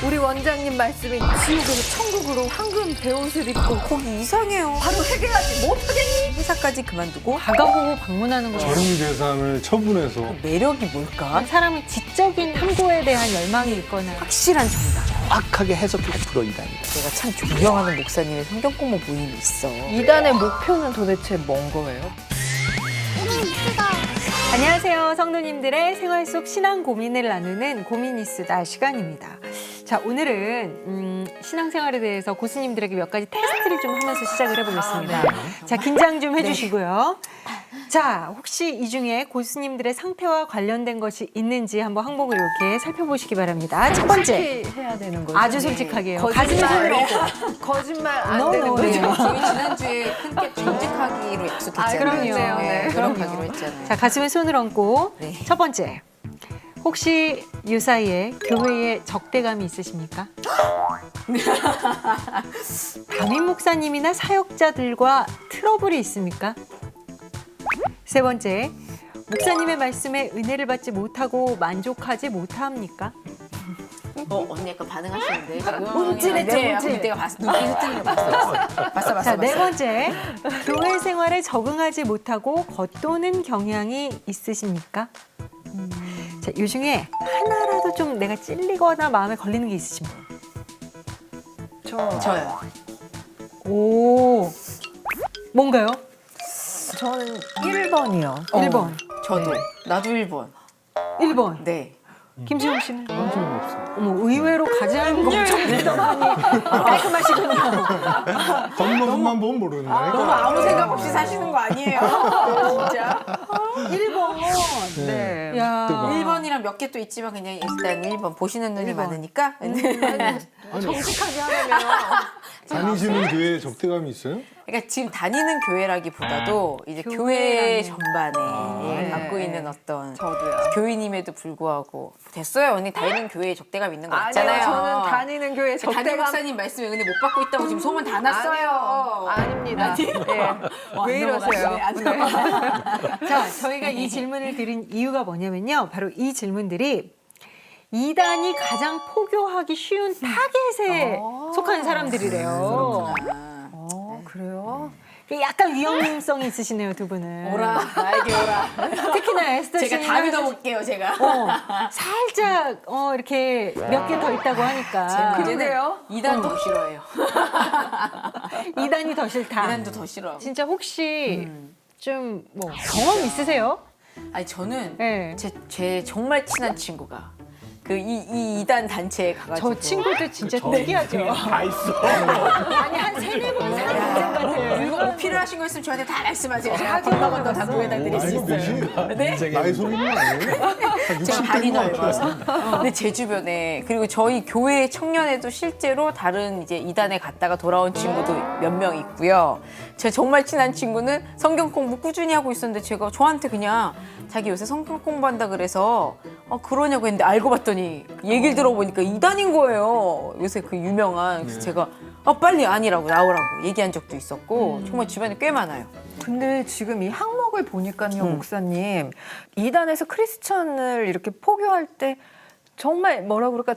우리 원장님 말씀에 지옥에서 천국으로 황금 배옷을 입고 거기 이상해요. 바로 회개하지 못하겠니? 회사까지 그만두고 가가보고 방문하는 거. 전유재산을 처분해서 매력이 뭘까? 사람은 지적인 탐구에 대한 열망이 있거나 확실한 정답. 정확하게 해서 100% 이단이다. 내가 참 존경하는 목사님의 성경 공부 모임이 있어. 이단의 목표는 도대체 뭔 거예요? 안녕하세요. 성도님들의 생활 속 신앙 고민을 나누는 고민이수다 시간입니다. 자, 오늘은 신앙생활에 대해서 고수님들에게 몇 가지 테스트를 좀 하면서 시작을 해보겠습니다. 자, 긴장 좀 해주시고요. 자, 혹시 이 중에 고수님들의 상태와 관련된 것이 있는지 한번 항목을 이렇게 살펴보시기 바랍니다. 첫 번째, 솔직히 해야 되는 거죠? 아주 솔직하게요. 거짓말 가슴에 안 손을 되고 거짓말 안 No, 되는 no, 거죠? 네. 저희 지난주에 큰게 정직하기로 약속했잖아요. 그럼요. 네, 그럼요. 했잖아요. 자, 가슴에 손을 얹고 네. 첫 번째, 혹시 이 사이에 교회에 적대감이 있으십니까? 담임 목사님이나 사역자들과 트러블이 있습니까? 세 번째, 목사님의 말씀에 은혜를 받지 못하고 만족하지 못합니까? 언니 약간 반응하시는데 지금 움찔했죠, 네, 움찔. 내가 봤어. 눈빛 흐트리는 거 봤어. 자, 네 번째, 교회 생활에 적응하지 못하고 겉도는 경향이 있으십니까? 자, 이 중에 하나라도 좀 내가 찔리거나 마음에 걸리는 게 있으신 분? 저요. 오, 뭔가요? 저는 1번이요. 1번. 저도. 나도 1번. 1번. 네. 김지용 씨는? 관심은 없어요. 어머, 의외로 가장 걱정되던 분이 깔끔하시군요. 겉모습만 보면 모르는데. 너무 아무 생각 없이 사시는 거 아니에요? 진짜. 1번. 네. 야. 1번이랑 몇 개 또 있지만 그냥 일단 1번 보시는 눈이 많으니까. 정직하게 하려면 다니시는 교회에 적대감이 있어요? 그러니까 지금 다니는 교회라기보다도 이제 교회 교회라는. 전반에 네. 갖고 있는 어떤 저도요. 교인임에도 불구하고 됐어요. 언니 다니는 교회에 적대감 있는 거 아니요, 맞잖아요. 저는 다니는 교회 담임 적대감 목사님 말씀에 은혜 못 받고 있다고 지금 소문 다 났어요. 아닙니다. 왜 이러세요? 네. 자, 저희가 이 질문을 드린 이유가 뭐냐면요. 바로 이 질문들이 이단이 가장 포교하기 쉬운 타겟에 속한 사람들이래요. 그래요? 약간 위험성이 있으시네요, 두 분은. 오라 나에게 오라. 특히나 에스더 제가 씨는 다 믿어볼게요, 제가. 살짝 이렇게 몇 개 더 있다고 하니까. 제 그러게요. 이단 더 싫어해요. 이단이 더 싫다. 이단도 더 싫어. 진짜 혹시 좀 뭐 경험 있으세요? 아니 저는 네. 제 정말 친한 친구가 그 이 이단 단체에 가가지고 저 친구들 진짜 특이하죠. 다 있어. 아니 한 세네 번 사는 인생 같아요. 이거 뭐 필요하신 거 있으면 저한테 다 말씀하세요. 제가 건너건너 다 구해다 드릴 수 나이가 있어요. 몇이? 나이 속이는 거 아니에요? 한 제가 60대인 발이 것 같아요. 넓어서. 근데 제 주변에 그리고 저희 교회 청년에도 실제로 다른 이제 이단에 갔다가 돌아온 친구도 몇 명 있고요. 제 정말 친한 친구는 성경 공부 꾸준히 하고 있었는데 제가 저한테 그냥 자기 요새 성경 공부한다 그래서 그러냐고 했는데 알고 봤더니 얘기를 들어보니까 이단인 거예요. 요새 그 유명한. 그래서 제가 빨리 아니라고 나오라고 얘기한 적도 있었고 정말 주변에 꽤 많아요. 근데 지금 이 항목을 보니까요, 목사님. 이단에서 크리스천을 이렇게 포교할 때 정말 뭐라 그럴까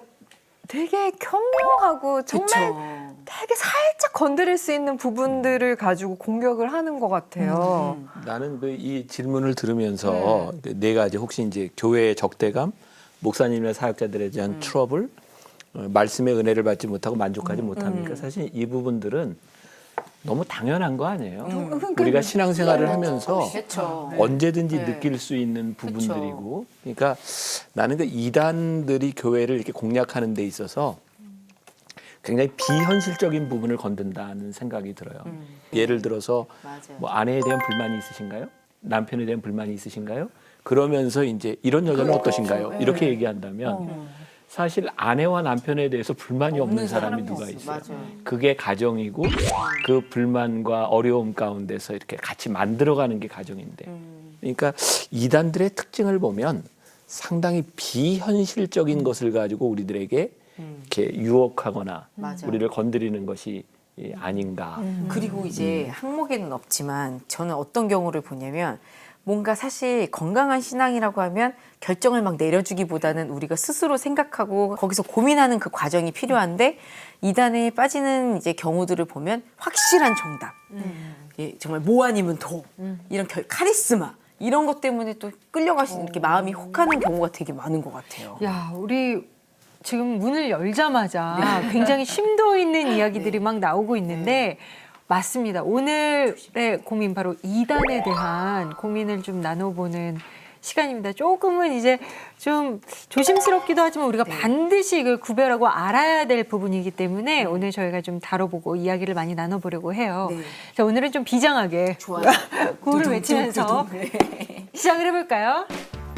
되게 현명하고 정말 되게 살짝 건드릴 수 있는 부분들을 가지고 공격을 하는 것 같아요. 나는 그 이 질문을 들으면서 네 가지 혹시 이제 교회의 적대감, 목사님이나 사역자들에 대한 트러블, 말씀의 은혜를 받지 못하고 만족하지 못합니까? 사실 이 부분들은 너무 당연한 거 아니에요? 우리가 신앙생활을 하면서 그렇죠. 언제든지 느낄 수 있는 부분들이고, 그러니까 나는 그 이단들이 교회를 이렇게 공략하는 데 있어서 굉장히 비현실적인 부분을 건든다는 생각이 들어요. 예를 들어서 맞아요. 뭐 아내에 대한 불만이 있으신가요? 남편에 대한 불만이 있으신가요? 그러면서 이제 이런 여자는 어떠신가요? 이렇게 얘기한다면 사실 아내와 남편에 대해서 불만이 없는 사람이 누가 있어요? 맞아요. 그게 가정이고 그 불만과 어려움 가운데서 이렇게 같이 만들어가는 게 가정인데, 그러니까 이단들의 특징을 보면 상당히 비현실적인 것을 가지고 우리들에게 이렇게 유혹하거나 맞아요. 우리를 건드리는 것이 아닌가. 그리고 이제 항목에는 없지만 저는 어떤 경우를 보냐면 뭔가 사실 건강한 신앙이라고 하면 결정을 막 내려주기보다는 우리가 스스로 생각하고 거기서 고민하는 그 과정이 필요한데 이단에 빠지는 이제 경우들을 보면 확실한 정답, 예, 정말 뭐 아니면 도 이런 카리스마 이런 것 때문에 또 끌려가시는 이렇게 마음이 혹하는 경우가 되게 많은 것 같아요. 야, 우리 지금 문을 열자마자 굉장히 심도 있는 이야기들이 막 나오고 있는데 맞습니다. 오늘의 고민 바로 이단에 대한 고민을 좀 나눠보는 시간입니다. 조금은 이제 좀 조심스럽기도 하지만 우리가 반드시 이걸 구별하고 알아야 될 부분이기 때문에 오늘 저희가 좀 다뤄보고 이야기를 많이 나눠보려고 해요. 네. 자, 오늘은 좀 비장하게 좋아요. 구호를 외치면서 시작을 해볼까요?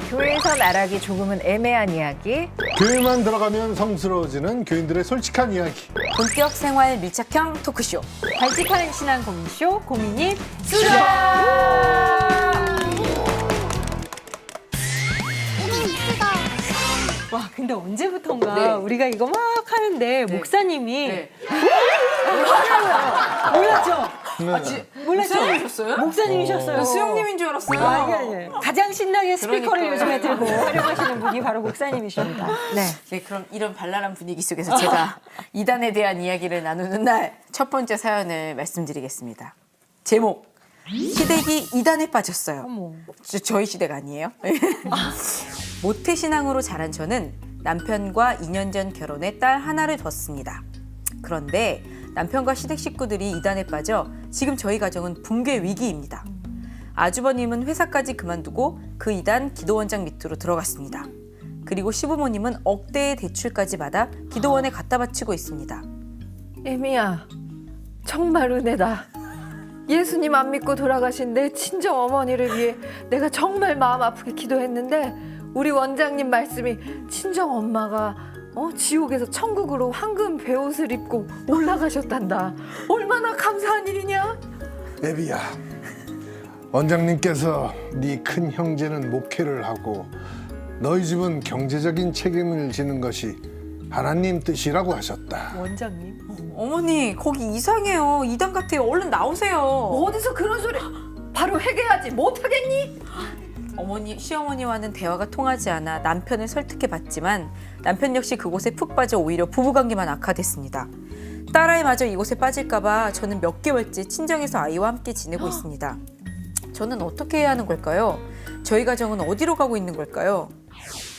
교회에서 말하기 조금은 애매한 이야기. 교회만 들어가면 성스러워지는 교인들의 솔직한 이야기. 본격 생활 밀착형 토크쇼. 발칙한 신앙 고민쇼 고민이 수다. 와, 근데 언제부턴가 네. 우리가 이거 막 하는데 목사님이 네. 몰랐죠? 네. 몰랐죠? 수영님이셨어요? 목사님이셨어요. 수영님인 줄 알았어요. 아, 예, 예. 가장 신나게 스피커를 그러니까요. 요즘에 들고 활용하시는 분이 바로 목사님이십니다. 네. 네, 그럼 이런 발랄한 분위기 속에서 제가 이단에 대한 이야기를 나누는 날 첫 번째 사연을 말씀드리겠습니다. 제목, 시댁이 이단에 빠졌어요. 어머. 저희 시대가 아니에요. 모태신앙으로 자란 저는 남편과 2년 전 결혼해 딸 하나를 뒀습니다. 그런데 남편과 시댁 식구들이 이단에 빠져 지금 저희 가정은 붕괴 위기입니다. 아주버님은 회사까지 그만두고 그 이단 기도원장 밑으로 들어갔습니다. 그리고 시부모님은 억대의 대출까지 받아 기도원에 갖다 바치고 있습니다. 애미야, 정말 은혜다. 예수님 안 믿고 돌아가신 내 친정 어머니를 위해 내가 정말 마음 아프게 기도했는데 우리 원장님 말씀이 친정 엄마가 지옥에서 천국으로 황금 베옷을 입고 올라가셨단다. 얼마나 감사한 일이냐? 애비야, 원장님께서 네 큰 형제는 목회를 하고 너희 집은 경제적인 책임을 지는 것이 하나님 뜻이라고 하셨다. 원장님. 어머니, 거기 이상해요. 이단 같아요. 얼른 나오세요. 어디서 그런 소리? 바로 회개하지 못하겠니? 어머니, 시어머니와는 대화가 통하지 않아 남편을 설득해봤지만 남편 역시 그곳에 푹 빠져 오히려 부부관계만 악화됐습니다. 딸아이마저 이곳에 빠질까봐 저는 몇 개월째 친정에서 아이와 함께 지내고 있습니다. 저는 어떻게 해야 하는 걸까요? 저희 가정은 어디로 가고 있는 걸까요?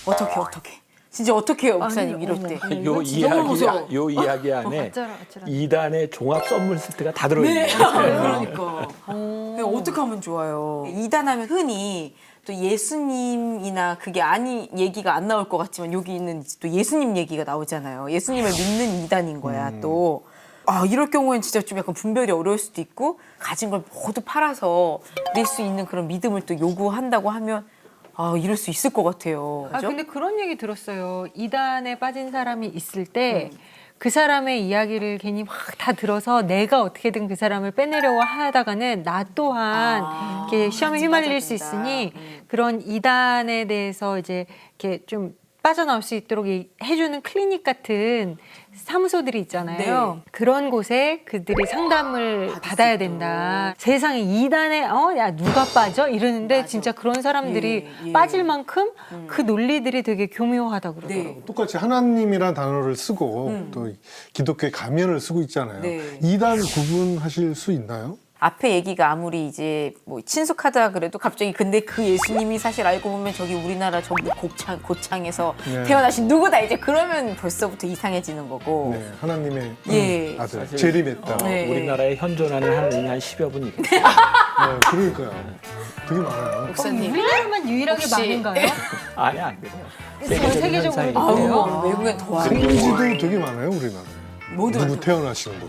어떻게? 진짜 어떻게 해요, 목사님, 이럴 때? 요 이야기 안에 어쩌라. 이단의 종합 선물 세트가 다 들어있네요. 그러니까. 어떻게 하면 좋아요? 이단하면 흔히 또 예수님이나 그게 얘기가 안 나올 것 같지만 여기 있는 또 예수님 얘기가 나오잖아요. 예수님을 믿는 이단인 거야, 또. 아, 이럴 경우엔 진짜 좀 약간 분별이 어려울 수도 있고 가진 걸 모두 팔아서 낼 수 있는 그런 믿음을 또 요구한다고 하면 아, 이럴 수 있을 것 같아요. 아, 그죠? 근데 그런 얘기 들었어요. 이단에 빠진 사람이 있을 때 그 사람의 이야기를 괜히 막 다 들어서 내가 어떻게든 그 사람을 빼내려고 하다가는 나 또한 이렇게 시험에 같이 휘말릴 빠져든다. 수 있으니 그런 이단에 대해서 이제 이렇게 좀 빠져나올 수 있도록 해주는 클리닉 같은 사무소들이 있잖아요. 네. 그런 곳에 그들이 상담을 받아야 된다. 세상에 이단에 야 누가 빠져? 이러는데 맞아. 진짜 그런 사람들이 예. 빠질 만큼 그 논리들이 되게 교묘하다 그러더라고요. 네. 똑같이 하나님이란 단어를 쓰고 또 기독교의 가면을 쓰고 있잖아요. 네. 이단 구분하실 수 있나요? 앞에 얘기가 아무리 이제 뭐 친숙하다 그래도 갑자기 근데 그 예수님이 사실 알고 보면 저기 우리나라 전부 고창에서 네. 태어나신 누구다 이제 그러면 벌써부터 이상해지는 거고. 네, 하나님의 예. 아들 사실- 재림했다. 네. 우리나라에 현존하는 하나님이 한 10여 분 있고 네, 그러니까요. 되게 많아요. 목사님. 우리나라만 유일하게 혹시- 많은가요? 아니야 안 그래요. 세계적으로 현상이기 아우, 때문에. 아우, 외국엔 더 많아요. 생지도 되게 많아요, 우리나라에. 모두 누구 태어나시는 곳.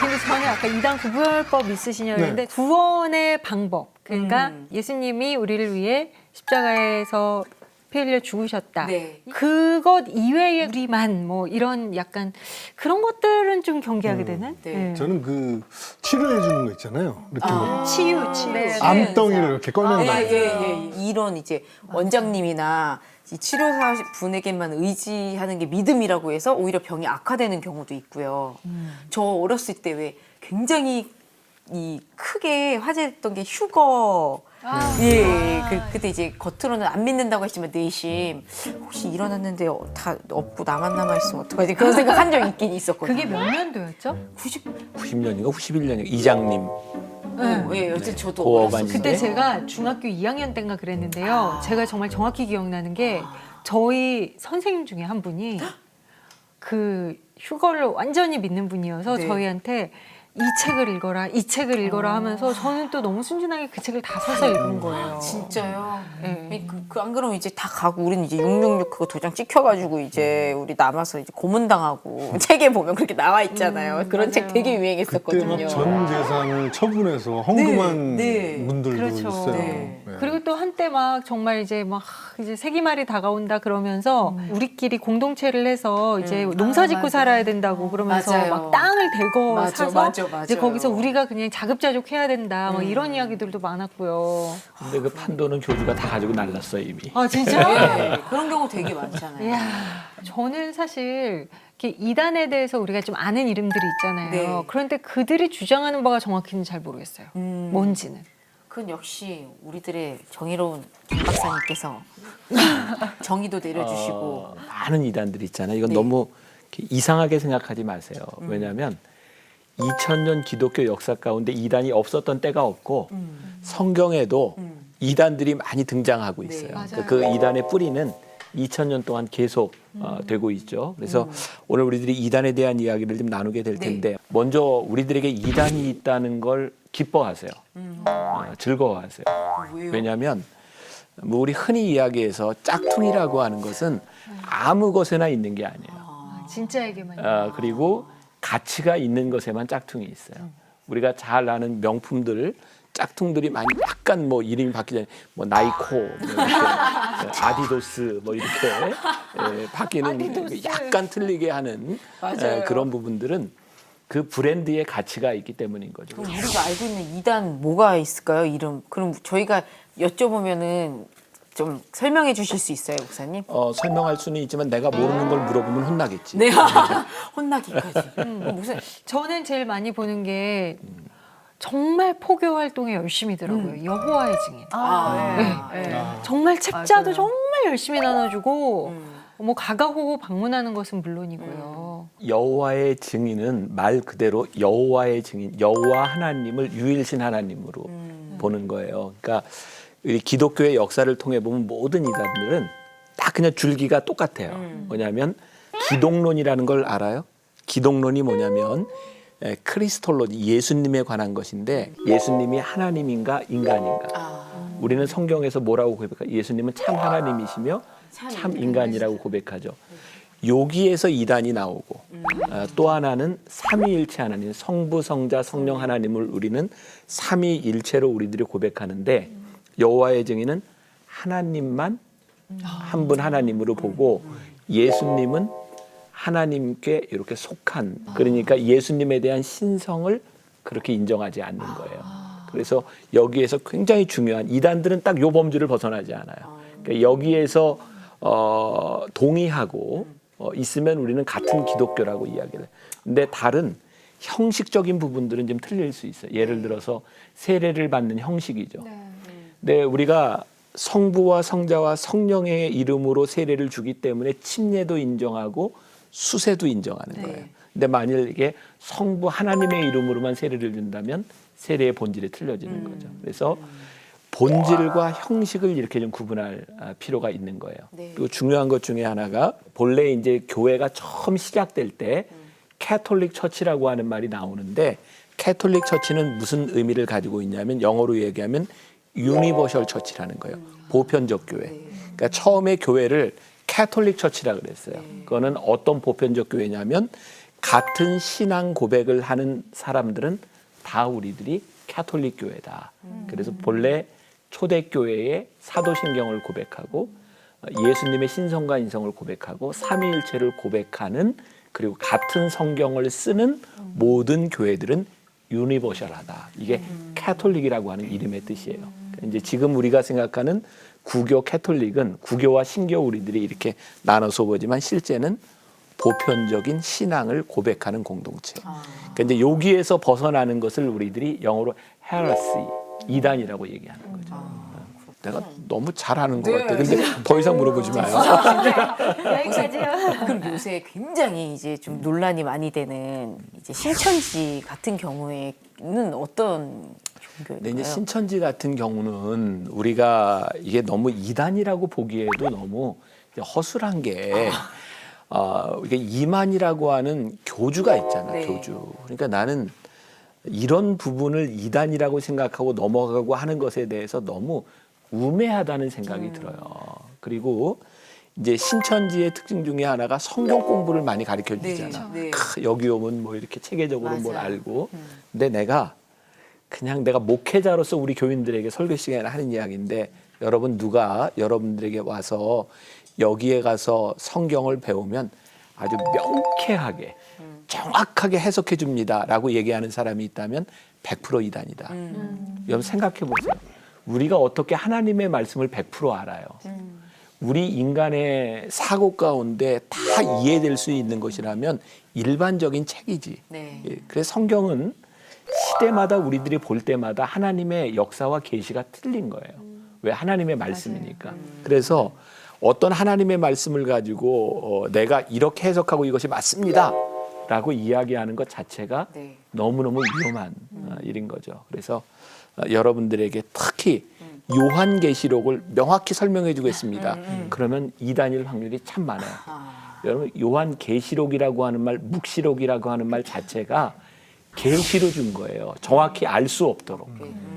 근데 저는 아까 이단 구별법 있으시냐고 했는데 구원의 방법. 그러니까 예수님이 우리를 위해 십자가에서 피 흘려 죽으셨다. 네. 그것 이외에 우리만 뭐 이런 약간 그런 것들은 좀 경계하게 되는. 네. 저는 그 치료해 주는 거 있잖아요. 이렇게 뭐 치유. 네. 암덩이를 이렇게 꺼낸다. 예. 이런 이제 원장님이나 이 치료사 분에게만 의지하는 게 믿음이라고 해서 오히려 병이 악화되는 경우도 있고요. 저 어렸을 때 왜 굉장히 이 크게 화제됐던 게 휴거 예, 그때 이제 겉으로는 안 믿는다고 했지만 내심 혹시 일어났는데 다 없고 나만 남아있으면 어떡하지? 그런 생각 한 적 있긴 있었거든요. 그게 몇 년도였죠? 90년인가 91년인가 이장님 예, 어쨌든 저도 보호관인데 그때 제가 중학교 2학년 때인가 그랬는데요. 제가 정말 정확히 기억나는 게 저희 선생님 중에 한 분이 그 휴거를 완전히 믿는 분이어서 네. 저희한테 이 책을 읽어라, 이 책을 읽어라 하면서 저는 또 너무 순진하게 그 책을 다 사서 읽은 거예요. 진짜요? 네. 안 그러면 이제 다 가고 우리는 이제 666 그거 도장 찍혀가지고 이제 우리 남아서 이제 고문당하고 책에 보면 그렇게 나와 있잖아요. 그런 책 맞아요. 되게 그때 유행했었거든요. 막 전 재산을 처분해서 헌금한 네, 네. 분들도 그렇죠. 있어요. 네. 네. 그리고 또 한때 막 정말 이제 막 이제 세기말이 다가온다 그러면서 우리끼리 공동체를 해서 이제 농사 짓고 맞아요. 살아야 된다고 그러면서 맞아요. 막 땅을 대거 맞아, 사서 맞아, 이제 맞아요. 거기서 우리가 그냥 자급자족 해야 된다 막 이런 이야기들도 많았고요. 근데 그 판도는 교주가 다 가지고 날랐어 이미. 아 진짜? 네, 그런 경우 되게 많잖아요. 이야, 저는 사실 이렇게 이단에 대해서 우리가 좀 아는 이름들이 있잖아요. 네. 그런데 그들이 주장하는 바가 정확히는 잘 모르겠어요. 뭔지는. 그건 역시 우리들의 정의로운 김 박사님께서 정의도 내려주시고 많은 이단들이 있잖아요. 이건 네. 너무 이렇게 이상하게 생각하지 마세요. 왜냐하면 2000년 기독교 역사 가운데 이단이 없었던 때가 없고 성경에도 이단들이 많이 등장하고 있어요. 네. 맞아요. 그 이단의 뿌리는 2000년 동안 계속 되고 있죠. 그래서 오늘 우리들이 이단에 대한 이야기를 좀 나누게 될 텐데 먼저 우리들에게 이단이 있다는 걸 기뻐하세요. 즐거워하세요. 왜요? 왜냐하면 뭐 우리 흔히 이야기해서 짝퉁이라고 하는 것은 아무 것에나 있는 게 아니에요. 아, 진짜에게만. 그리고 가치가 있는 것에만 짝퉁이 있어요. 우리가 잘 아는 명품들 짝퉁들이 많이 약간 뭐 이름이 바뀌잖아요. 뭐 나이코, 뭐 이렇게 아디도스 뭐 이렇게 바뀌는 아디도스. 약간 틀리게 하는 맞아요. 그런 부분들은 그 브랜드의 가치가 있기 때문인 거죠. 그럼 우리가 알고 있는 이단 뭐가 있을까요? 이름. 그럼 저희가 여쭤보면은 좀 설명해 주실 수 있어요, 목사님? 설명할 수는 있지만 내가 모르는 걸 물어보면 혼나겠지. 네. 혼나기까지. 무슨 저는 제일 많이 보는 게 정말 포교 활동에 열심히더라고요. 여호와의 증인. 정말 책자도 맞아요. 정말 열심히 나눠주고 뭐 가가호고 방문하는 것은 물론이고요. 여호와의 증인은 말 그대로 여호와의 증인, 여호와 하나님을 유일신 하나님으로 보는 거예요. 그러니까 이 기독교의 역사를 통해 보면 모든 이단들은 딱 그냥 줄기가 똑같아요. 뭐냐면 기독론이라는 걸 알아요? 기독론이 뭐냐면 크리스톨로지, 예수님에 관한 것인데 예수님이 하나님인가 인간인가. 우리는 성경에서 뭐라고 고백할까? 예수님은 참 하나님이시며 참 인간이라고 고백하죠. 여기에서 이단이 나오고 또 하나는 삼위일체 하나님, 성부, 성자, 성령 하나님을 우리는 삼위일체로 우리들이 고백하는데 여호와의 증인은 하나님만 한 분 하나님으로 보고 예수님은 하나님께 이렇게 속한, 그러니까 예수님에 대한 신성을 그렇게 인정하지 않는 거예요. 그래서 여기에서 굉장히 중요한, 이단들은 딱 요 범주를 벗어나지 않아요. 그러니까 여기에서 동의하고 있으면 우리는 같은 기독교라고 이야기를 해요. 근데 다른 형식적인 부분들은 좀 틀릴 수 있어요. 예를 들어서 세례를 받는 형식이죠. 근데 우리가 성부와 성자와 성령의 이름으로 세례를 주기 때문에 침례도 인정하고 수세도 인정하는 거예요. 근데 만일 이게 성부 하나님의 이름으로만 세례를 준다면 세례의 본질이 틀려지는 거죠. 그래서 본질과 형식을 이렇게 좀 구분할 필요가 있는 거예요. 그리고 중요한 것 중에 하나가 본래 이제 교회가 처음 시작될 때 캐톨릭 처치라고 하는 말이 나오는데 캐톨릭 처치는 무슨 의미를 가지고 있냐면 영어로 얘기하면 유니버셜 처치라는 거예요. 보편적 교회. 그러니까 처음에 교회를 캐톨릭 처치라 그랬어요. 그거는 어떤 보편적 교회냐면 같은 신앙 고백을 하는 사람들은 다 우리들이 캐톨릭 교회다. 그래서 본래 초대교회의 사도신경을 고백하고 예수님의 신성과 인성을 고백하고 삼위일체를 고백하는, 그리고 같은 성경을 쓰는 모든 교회들은 유니버셜하다. 이게 캐톨릭이라고 하는 이름의 뜻이에요. 그러니까 이제 지금 우리가 생각하는 구교 캐톨릭은 구교와 신교 우리들이 이렇게 나눠서 보지만 실제는 보편적인 신앙을 고백하는 공동체. 그러니까 이제 여기에서 벗어나는 것을 우리들이 영어로 헤러시, 이단이라고 얘기하는 거죠. 내가 너무 잘하는 것 같아. 근데 더 이상 물어보지 마요. 여기까지요. 그럼 요새 굉장히 이제 좀 논란이 많이 되는 이제 신천지 같은 경우에는 어떤 근데 이제 종교일까요? 신천지 같은 경우는 우리가 이게 너무 이단이라고 보기에도 너무 이제 허술한 게 이게 이만이라고 하는 교주가 있잖아. 네. 교주. 그러니까 나는 이런 부분을 이단이라고 생각하고 넘어가고 하는 것에 대해서 너무 우매하다는 생각이 들어요. 그리고 이제 신천지의 특징 중에 하나가 성경 공부를 많이 가르쳐 주잖아. 네. 여기 오면 뭐 이렇게 체계적으로 뭘 맞아요. 알고. 근데 내가 목회자로서 우리 교인들에게 설교 시간에 하는 이야기인데 여러분 누가 여러분들에게 와서 여기에 가서 성경을 배우면 아주 명쾌하게 정확하게 해석해 줍니다라고 얘기하는 사람이 있다면 100% 이단이다. 여러분 생각해 보세요. 우리가 어떻게 하나님의 말씀을 100% 알아요. 우리 인간의 사고 가운데 다 이해될 수 있는 것이라면 일반적인 책이지. 네. 예, 그래서 성경은 시대마다 우리들이 볼 때마다 하나님의 역사와 계시가 틀린 거예요. 왜? 하나님의 말씀이니까. 그래서 어떤 하나님의 말씀을 가지고 내가 이렇게 해석하고 이것이 맞습니다 라고 이야기하는 것 자체가 네. 너무너무 위험한 일인 거죠. 그래서 여러분들에게 특히 요한계시록을 명확히 설명해 주겠습니다. 그러면 이단일 확률이 참 많아요. 여러분 요한계시록이라고 하는 말, 묵시록이라고 하는 말 자체가 계시로 준 거예요. 정확히 알 수 없도록.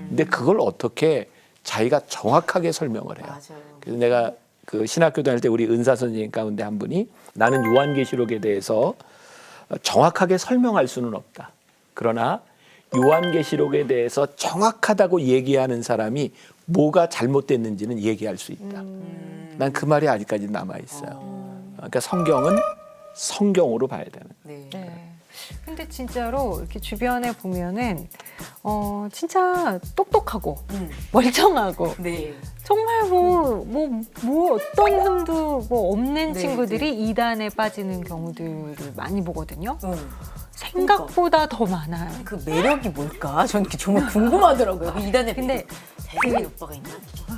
근데 그걸 어떻게 자기가 정확하게 설명을 해요. 맞아요. 그래서 내가 그 신학교 다닐 때 우리 은사 선생님 가운데 한 분이 나는 요한계시록에 대해서 정확하게 설명할 수는 없다. 그러나 요한계시록에 대해서 정확하다고 얘기하는 사람이 뭐가 잘못됐는지는 얘기할 수 있다. 난 그 말이 아직까지 남아 있어요. 그러니까 성경은 성경으로 봐야 되는. 네. 네. 근데 진짜로 이렇게 주변에 보면은 진짜 똑똑하고 멀쩡하고 네. 정말 뭐 어떤 흠도 뭐 없는 네, 친구들이 이단에 빠지는 경우들을 많이 보거든요. 음. 생각보다 더 많아요. 그 매력이 뭘까? 저는 정말 궁금하더라고요. 그 이단에 근데 잘생긴 오빠가 있나?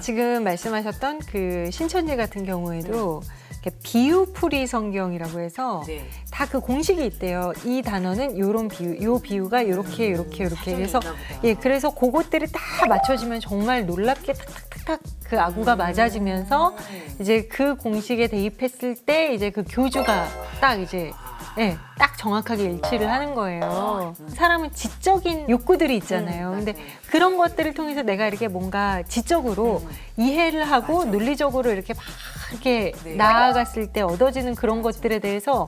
지금 말씀하셨던 그 신천지 같은 경우에도 이렇게 비유풀이 성경이라고 해서 네. 다 그 공식이 있대요. 이 단어는 요런 비유, 요 비유가 요렇게 그래서 있나 보다. 예, 그래서 그것들이 다 맞춰지면 정말 놀랍게 탁탁탁탁 그 아구가 맞아지면서 이제 그 공식에 대입했을 때 이제 그 교주가 딱 이제 예, 딱 정확하게 일치를 하는 거예요. 사람은 지적인 욕구들이 있잖아요. 근데 그런 것들을 통해서 내가 이렇게 뭔가 지적으로 이해를 하고 논리적으로 이렇게 막 이렇게 네. 나아갔을 때 얻어지는 그런 것들에 대해서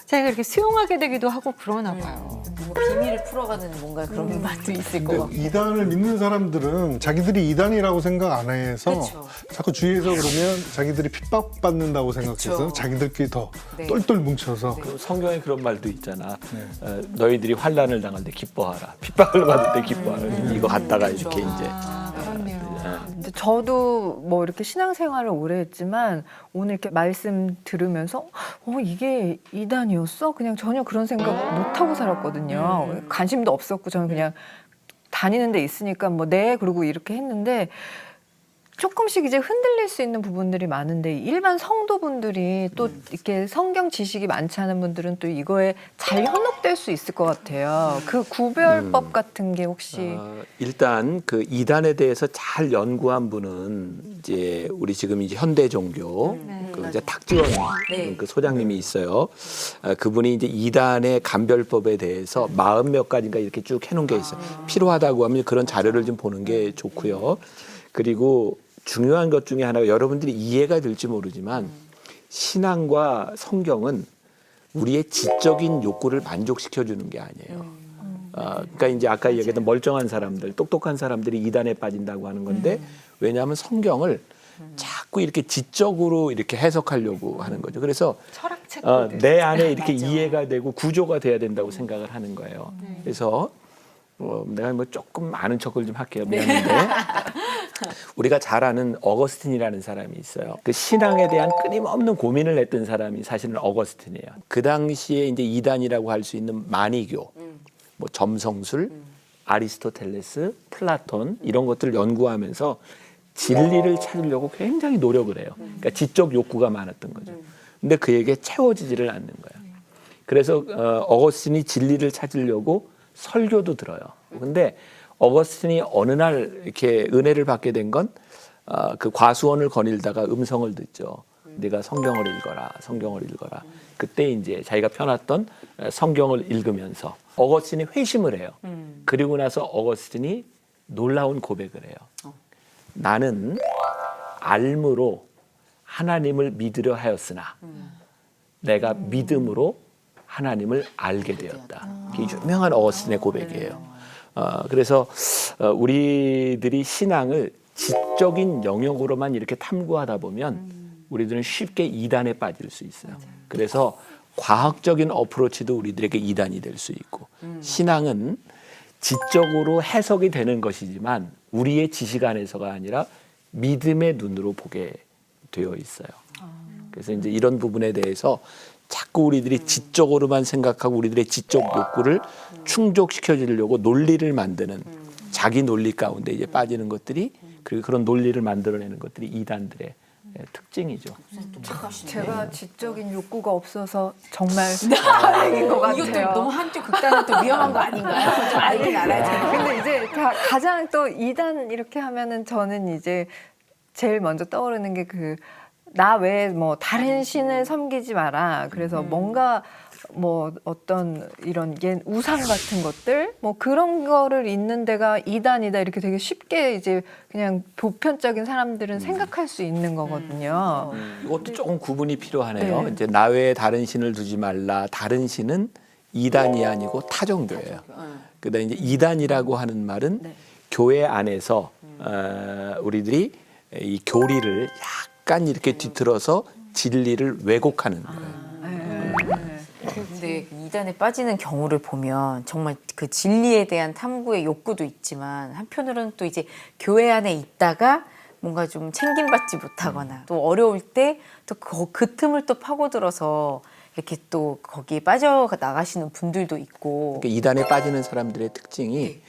자기가 이렇게 수용하게 되기도 하고 그러나 봐요. 뭔가 비밀을 풀어가는 뭔가 그런 맛도 있을 것 근데 같고. 이단을 믿는 사람들은 자기들이 이단이라고 생각 안 해서 그쵸. 자꾸 주위에서 그러면 자기들이 핍박받는다고 생각해서 그쵸. 자기들끼리 더 네. 똘똘 뭉쳐서 그 성경에 그런 말도 있잖아. 너희들이 환난을 당할 때 기뻐하라. 핍박을 받을 때 기뻐하라. 이거 갖다가 이렇게 이제 그렇네요. 근데 저도 뭐 이렇게 신앙생활을 오래 했지만 오늘 이렇게 말씀 들으면서 이게 이단이었어? 그냥 전혀 그런 생각 못 하고 살았거든요. 관심도 없었고 저는 그냥 다니는 데 있으니까 뭐 네 그러고 이렇게 했는데 조금씩 이제 흔들릴 수 있는 부분들이 많은데 일반 성도분들이 또 이렇게 성경 지식이 많지 않은 분들은 또 이거에 잘 현혹될 수 있을 것 같아요. 그 구별법 같은 게 혹시 일단 그 이단에 대해서 잘 연구한 분은 이제 우리 지금 이제 현대 종교 그 이제 탁지원 네. 그 소장님이 있어요. 그분이 이제 이단의 감별법에 대해서 40몇 가지인가 이렇게 쭉 해놓은 게 있어요. 필요하다고 하면 그런 자료를 좀 보는 게 좋고요. 그리고 중요한 것 중에 하나가 여러분들이 이해가 될지 모르지만 신앙과 성경은 우리의 지적인 욕구를 만족시켜 주는 게 아니에요. 그러니까 이제 아까 얘기했던 멀쩡한 사람들, 똑똑한 사람들이 이단에 빠진다고 하는 건데 왜냐하면 성경을 자꾸 이렇게 지적으로 이렇게 해석하려고 하는 거죠. 그래서 철학책들. 내 안에 이렇게 이해가 되고 구조가 돼야 된다고 생각을 하는 거예요. 그래서 내가 뭐 조금 아는 척을 좀 할게요. 미안한데 우리가 잘 아는 어거스틴이라는 사람이 있어요. 그 신앙에 대한 끊임없는 고민을 했던 사람이 사실은 어거스틴이에요. 그 당시에 이제 이단이라고 할 수 있는 마니교, 뭐 점성술, 아리스토텔레스, 플라톤 이런 것들을 연구하면서 진리를 찾으려고 굉장히 노력을 해요. 그러니까 지적 욕구가 많았던 거죠. 근데 그에게 채워지지를 않는 거예요. 그래서 어거스틴이 진리를 찾으려고 설교도 들어요. 근데 어거스틴이 어느 날 이렇게 은혜를 받게 된 건 그 과수원을 거닐다가 음성을 듣죠. 네가 성경을 읽어라, 성경을 읽어라. 그때 이제 자기가 펴놨던 성경을 읽으면서 어거스틴이 회심을 해요. 그리고 나서 어거스틴이 놀라운 고백을 해요. 나는 알므로 하나님을 믿으려 하였으나 내가 믿음으로 하나님을 알게 되었다. 이게 유명한 어거스틴의 고백이에요. 그래서 우리들이 신앙을 지적인 영역으로만 이렇게 탐구하다 보면 우리들은 쉽게 이단에 빠질 수 있어요. 그래서 과학적인 어프로치도 우리들에게 이단이 될 수 있고 신앙은 지적으로 해석이 되는 것이지만 우리의 지식 안에서가 아니라 믿음의 눈으로 보게 되어 있어요. 그래서 이제 이런 부분에 대해서 자꾸 우리들이 지적으로만 생각하고 우리들의 지적 욕구를 충족시켜 주려고 논리를 만드는 자기 논리 가운데 이제 빠지는 것들이 그리고 그런 논리를 만들어내는 것들이 이단들의 특징이죠. 제가 지적인 욕구가 없어서 정말 다행인 것 같아요. 이것도 너무 한쪽 극단은 또 위험한 거 아닌가요? 좀 알긴 알아야 돼요. 근데 이제 가장 또 이단 이렇게 하면은 저는 이제 제일 먼저 떠오르는 게 나 외에 뭐 다른 신을 섬기지 마라. 그래서 뭔가 뭐 어떤 이런 우상 같은 것들 뭐 그런 거를 있는 데가 이단이다 이렇게 되게 쉽게 이제 그냥 보편적인 사람들은 생각할 수 있는 거거든요. 이것도 조금 구분이 필요하네요. 네. 이제 나 외에 다른 신을 두지 말라. 다른 신은 이단이 아니고 타종교예요. 그다음에 이제 이단이라고 하는 말은 교회 안에서 우리들이 이 교리를 약간 이렇게 뒤틀어서 진리를 왜곡하는 거예요. 근데 이단에 빠지는 경우를 보면 정말 그 진리에 대한 탐구의 욕구도 있지만 한편으로는 또 이제 교회 안에 있다가 뭔가 좀 챙김받지 못하거나 또 어려울 때 또 그 틈을 또 파고들어서 이렇게 또 거기에 빠져나가시는 분들도 있고. 그러니까 이단에 빠지는 사람들의 특징이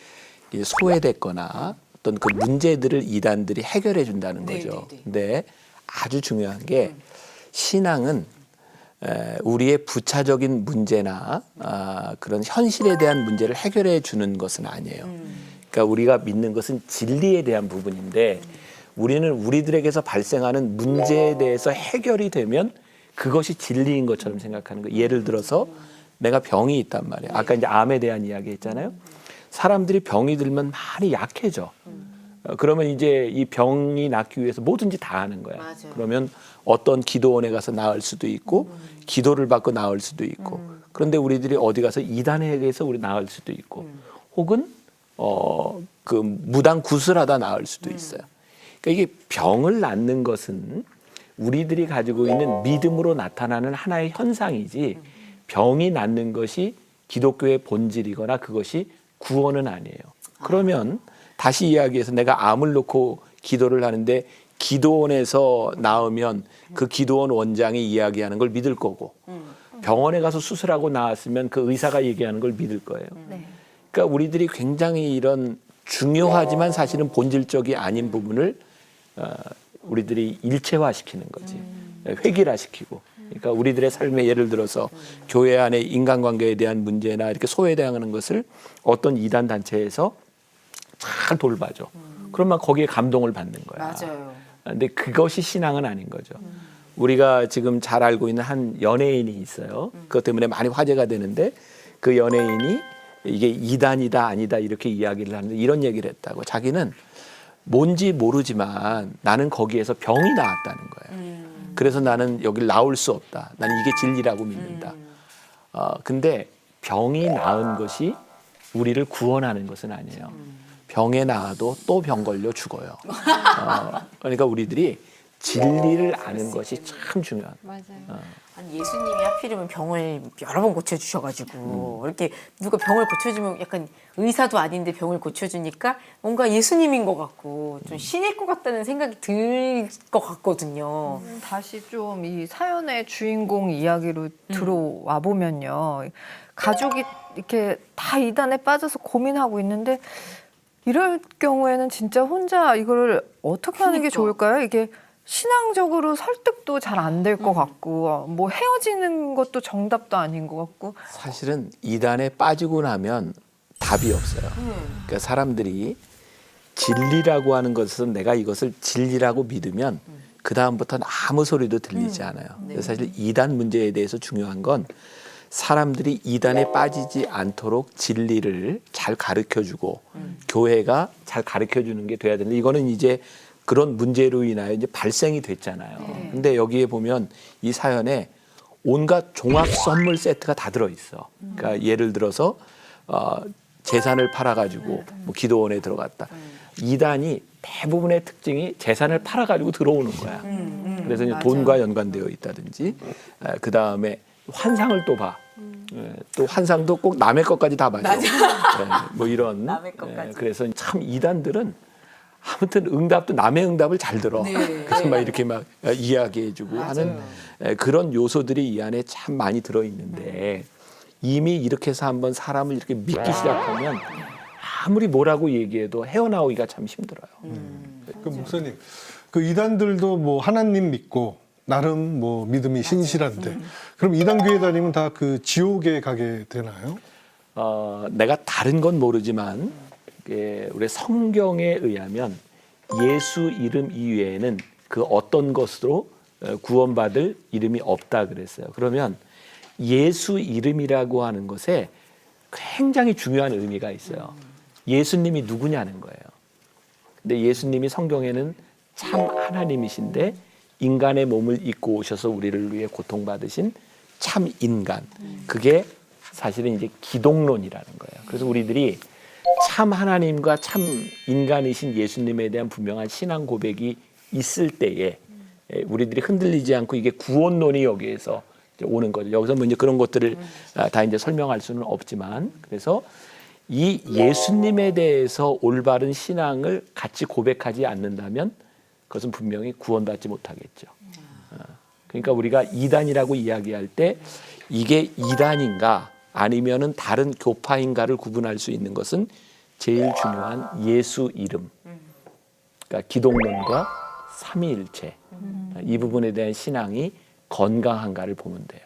이제 소외됐거나 어떤 그 문제들을 이단들이 해결해 준다는 거죠. 근데 아주 중요한 게 신앙은 우리의 부차적인 문제나 그런 현실에 대한 문제를 해결해 주는 것은 아니에요. 그러니까 우리가 믿는 것은 진리에 대한 부분인데 우리는 우리들에게서 발생하는 문제에 대해서 해결이 되면 그것이 진리인 것처럼 생각하는 거예요. 예를 들어서 내가 병이 있단 말이에요. 아까 이제 암에 대한 이야기 했잖아요. 사람들이 병이 들면 많이 약해져. 그러면 이제 이 병이 낫기 위해서 뭐든지 다 하는 거야. 맞아요. 그러면 어떤 기도원에 가서 나을 수도 있고 기도를 받고 나을 수도 있고 그런데 우리들이 어디 가서 이단에 의해서 우리 나을 수도 있고 혹은 그 무당 구슬하다 나을 수도 있어요. 그러니까 이게 병을 낫는 것은 우리들이 가지고 있는 믿음으로 나타나는 하나의 현상이지 병이 낫는 것이 기독교의 본질이거나 그것이 구원은 아니에요. 그러면 다시 이야기해서 내가 암을 놓고 기도를 하는데 기도원에서 나으면 그 기도원 원장이 이야기하는 걸 믿을 거고 병원에 가서 수술하고 나왔으면 그 의사가 얘기하는 걸 믿을 거예요. 그러니까 우리들이 굉장히 이런 중요하지만 사실은 본질적이 아닌 부분을 우리들이 일체화시키는 거지. 획일화시키고. 그러니까 우리들의 삶에 예를 들어서 교회 안에 인간관계에 대한 문제나 이렇게 소외당하는 것을 어떤 이단 단체에서 잘 돌봐줘. 그러면 거기에 감동을 받는 거야. 맞아요. 근데 그것이 신앙은 아닌 거죠. 우리가 지금 잘 알고 있는 한 연예인이 있어요. 그것 때문에 많이 화제가 되는데 그 연예인이 이게 이단이다 아니다 이렇게 이야기를 하는데 이런 얘기를 했다고. 자기는 뭔지 모르지만 나는 거기에서 병이 나았다는 거예요. 그래서 나는 여길 나올 수 없다. 나는 이게 진리라고 믿는다. 근데 병이 나은 것이 우리를 구원하는 것은 아니에요. 병에 나아도 또 병 걸려 죽어요. 그러니까 우리들이 진리를 아는 것이 참 중요한. 맞아요. 아니, 예수님이 하필이면 병을 여러 번 고쳐주셔가지고 이렇게 누가 병을 고쳐주면 약간 의사도 아닌데 병을 고쳐주니까 뭔가 예수님인 것 같고 좀 신일 것 같다는 생각이 들 것 같거든요. 다시 좀 이 사연의 주인공 이야기로 들어와 보면요. 가족이 이렇게 다 이단에 빠져서 고민하고 있는데 이럴 경우에는 진짜 혼자 이걸 어떻게 하는 게 좋을까요? 이게 신앙적으로 설득도 잘 안 될 것 같고 뭐 헤어지는 것도 정답도 아닌 것 같고 사실은 이단에 빠지고 나면 답이 없어요. 그러니까 사람들이 진리라고 하는 것은 내가 이것을 진리라고 믿으면 그 다음부터는 아무 소리도 들리지 않아요. 그래서 사실 이단 문제에 대해서 중요한 건 사람들이 이단에 빠지지 않도록 진리를 잘 가르쳐주고 교회가 잘 가르쳐주는 게 돼야 되는데 이거는 이제 그런 문제로 인하여 이제 발생이 됐잖아요. 근데 여기에 보면 이 사연에 온갖 종합 선물 세트가 다 들어있어. 그러니까 예를 들어서 재산을 팔아가지고 뭐 기도원에 들어갔다. 이단이 대부분의 특징이 재산을 팔아가지고 들어오는 거야. 그래서 이제 돈과 연관되어 있다든지 그 다음에 환상을 또 봐. 또 환상도 꼭 남의 것까지 다 봐줘. 뭐 이런. 남의 것까지. 그래서 참 이단들은 아무튼 응답도 남의 응답을 잘 들어. 그래서 막 이렇게 막 이야기해주고 하는 그런 요소들이 이 안에 참 많이 들어있는데 이미 이렇게 해서 한번 사람을 이렇게 믿기 시작하면 아무리 뭐라고 얘기해도 헤어나오기가 참 힘들어요. 그 목사님, 그 이단들도 뭐 하나님 믿고 나름 뭐 믿음이 신실한데 그럼 이단 교회 다니면 다 그 지옥에 가게 되나요? 내가 다른 건 모르지만 우리 성경에 의하면 예수 이름 이외에는 그 어떤 것으로 구원받을 이름이 없다 그랬어요. 그러면 예수 이름이라고 하는 것에 굉장히 중요한 의미가 있어요. 예수님이 누구냐는 거예요. 근데 예수님이 성경에는 참 하나님이신데 인간의 몸을 입고 오셔서 우리를 위해 고통받으신 참 인간. 그게 사실은 이제 기독론이라는 거예요. 그래서 우리들이 참 하나님과 참 인간이신 예수님에 대한 분명한 신앙 고백이 있을 때에 우리들이 흔들리지 않고 이게 구원론이 여기에서 이제 오는 거죠. 여기서 뭐 이제 그런 것들을 다 이제 설명할 수는 없지만 그래서 이 예수님에 대해서 올바른 신앙을 같이 고백하지 않는다면 그것은 분명히 구원받지 못하겠죠. 그러니까 우리가 이단이라고 이야기할 때 이게 이단인가 아니면은 다른 교파인가를 구분할 수 있는 것은 제일 중요한 예수 이름, 그러니까 기독론과 삼위일체 이 부분에 대한 신앙이 건강한가를 보면 돼요.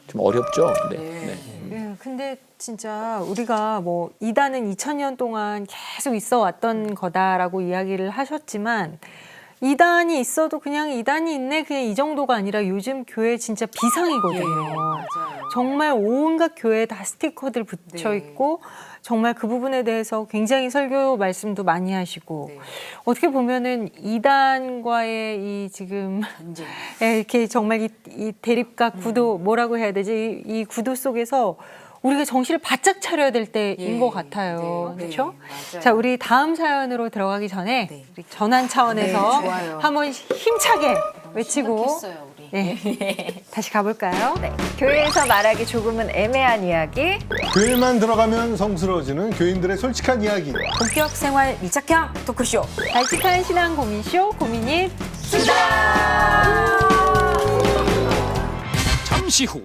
좀 어렵죠? 네. 네, 근데 진짜 우리가 뭐 이단은 2000년 동안 계속 있어 왔던 거다라고 이야기를 하셨지만 이단이 있어도 그냥 이단이 있네 그냥 이 정도가 아니라 요즘 교회 진짜 비상이거든요. 정말 온갖 교회에 다 스티커들 붙여 있고 정말 그 부분에 대해서 굉장히 설교 말씀도 많이 하시고 어떻게 보면은 이단과의 이 지금 이렇게 정말 이 대립과 구도 뭐라고 해야 되지 이 구도 속에서 우리가 정신을 바짝 차려야 될 때인 것 같아요. 그렇죠? 자, 우리 다음 사연으로 들어가기 전에 우리 전환 차원에서 한번 힘차게 외치고 다시 가볼까요? 네. 교회에서 말하기 조금은 애매한 이야기 교회만 들어가면 성스러워지는 교인들의 솔직한 이야기. 본격 생활 밀착형 토크쇼. 발칙한 신앙 고민쇼 고민이 잠시 후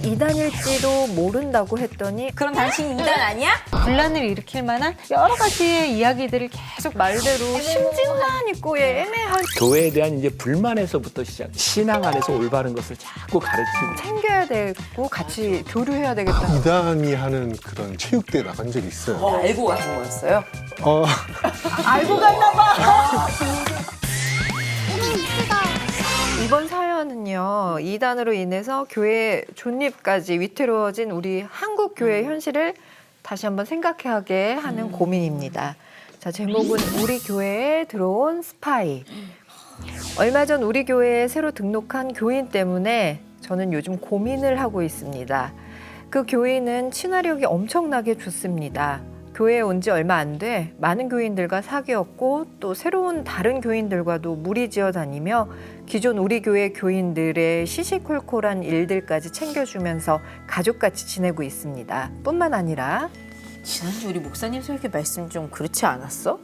이단일지도 모른다고 했더니 그럼 당신이 이단 아니야? 분란을 일으킬 만한 여러 가지의 이야기들을 계속 말대로 심증만 있고 애매한 교회에 대한 이제 불만에서부터 시작. 신앙 안에서 올바른 것을 자꾸 가르치고 챙겨야 되고 같이 교류해야 되겠다. 이단이 하는 그런 체육대회 나간 적이 있어요. 알고 가신 거였어요? 이번 사연은요, 이단으로 인해서 교회 존립까지 위태로워진 우리 한국 교회 현실을 다시 한번 생각하게 하는 고민입니다. 자, 제목은 우리 교회에 들어온 스파이. 얼마 전 우리 교회에 새로 등록한 교인 때문에 저는 요즘 고민을 하고 있습니다. 그 교인은 친화력이 엄청나게 좋습니다. 교회에 온 지 얼마 안 돼 많은 교인들과 사귀었고 또 새로운 다른 교인들과도 무리지어 다니며 기존 우리 교회 교인들의 시시콜콜한 일들까지 챙겨주면서 가족같이 지내고 있습니다. 뿐만 아니라 지난주 우리 목사님 설교 말씀 좀 그렇지 않았어?